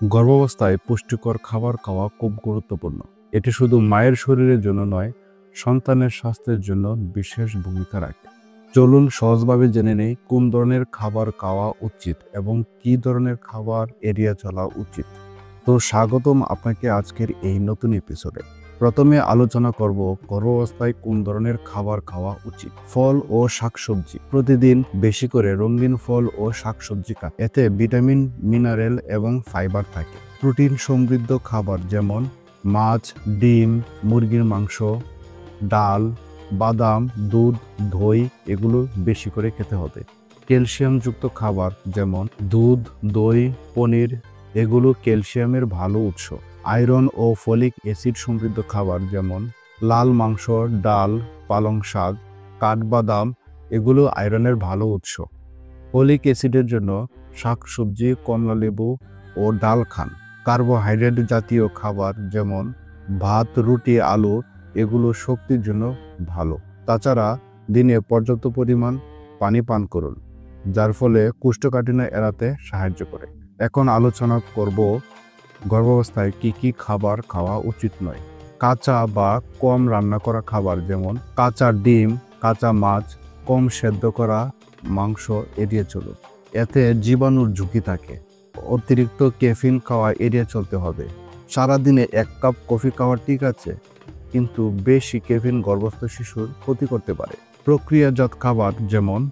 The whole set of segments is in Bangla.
গর্ভাবস্থায় পুষ্টিকর খাবার খাওয়া খুব গুরুত্বপূর্ণ। এটি শুধু মায়ের শরীরের জন্য নয়, সন্তানের স্বাস্থ্যের জন্য বিশেষ ভূমিকা রাখে। চলুন সহজভাবে জেনে নেই কোন ধরনের খাবার খাওয়া উচিত এবং কী ধরনের খাবার এড়িয়ে চলা উচিত। তো স্বাগতম আপনাকে আজকের এই নতুন এপিসোডে। প্রথমে আলোচনা করব গর্ভাবস্থায় কোন ধরনের খাবার খাওয়া উচিত। ফল ও শাকসবজি। প্রতিদিন বেশি করে রঙিন ফল ও শাকসবজি খান। এতে ভিটামিন, মিনারেল এবং ফাইবার থাকে। প্রোটিন সমৃদ্ধ খাবার যেমন মাছ, ডিম, মুরগির মাংস, ডাল, বাদাম, দুধ, দই এগুলো বেশি করে খেতে হবে। ক্যালসিয়ামযুক্ত খাবার যেমন দুধ, দই, পনির এগুলো ক্যালসিয়ামের ভালো উৎস। আয়রন ও ফলিক অ্যাসিড সমৃদ্ধ খাবার যেমন লাল মাংস, ডাল, পালং শাক, কাঠবাদাম এগুলো আয়রনের ভালো উৎস। ফলিক অ্যাসিডের জন্য শাকসবজি, কমলালেবু ও ডাল খান। কার্বোহাইড্রেট জাতীয় খাবার যেমন ভাত, রুটি, আলু এগুলো শক্তির জন্য ভালো। তাছাড়া দিনে পর্যাপ্ত পরিমাণ পানি পান করুন, যার ফলে কোষ্ঠকাঠিন্য এড়াতে সাহায্য করে। এখন আলোচনা করব গর্ভাবস্থায় কি কি খাবার খাওয়া উচিত নয়। কাঁচা বা কম রান্না করা খাবার যেমন কাঁচা ডিম, কাঁচা মাছ, কম সেদ্ধ করা মাংস এড়িয়ে চলুন। এতে জীবাণুর ঝুঁকি থাকে। অতিরিক্ত ক্যাফিন খাওয়া এড়িয়ে চলতে হবে। সারাদিনে 1 কাপ কফি খাওয়া ঠিক আছে, কিন্তু বেশি ক্যাফিন গর্ভস্থ শিশুর ক্ষতি করতে পারে। প্রক্রিয়াজাত খাবার যেমন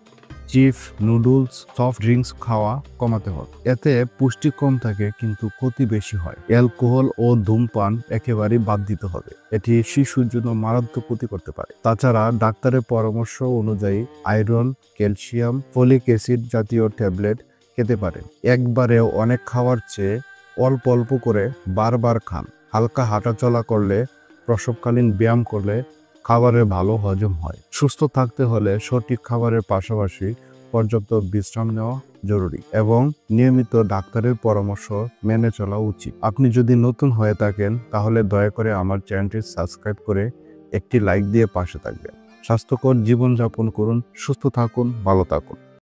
চিপস, নুডলস, সফট ড্রিঙ্কস খাওয়া কমাতে হবে। এতে পুষ্টি কম থাকে কিন্তু ক্ষতি বেশি হয়। অ্যালকোহল ও ধূমপান একেবারেই বাদ দিতে হবে। এটি শিশুর জন্য মারাত্মক ক্ষতি করতে পারে। তাছাড়া ডাক্তারের পরামর্শ অনুযায়ী আয়রন, ক্যালসিয়াম, ফলিক অ্যাসিড জাতীয় ট্যাবলেট খেতে পারেন। একবারে অনেক খাওয়ার চেয়ে অল্প অল্প করে বারবার খান। হালকা হাঁটাচলা করলে, প্রসবকালীন ব্যায়াম করলে খাবারের ভালো হজম হয়। সুস্থ থাকতে হলে সঠিক খাবারের পাশাপাশি পর্যাপ্ত বিশ্রাম নেওয়া জরুরি এবং নিয়মিত ডাক্তারের পরামর্শ মেনে চলা উচিত। আপনি যদি নতুন হয়ে থাকেন তাহলে দয়া করে আমার চ্যানেলটি সাবস্ক্রাইব করে একটি লাইক দিয়ে পাশে থাকবেন। স্বাস্থ্যকর জীবনযাপন করুন, সুস্থ থাকুন, ভালো থাকুন।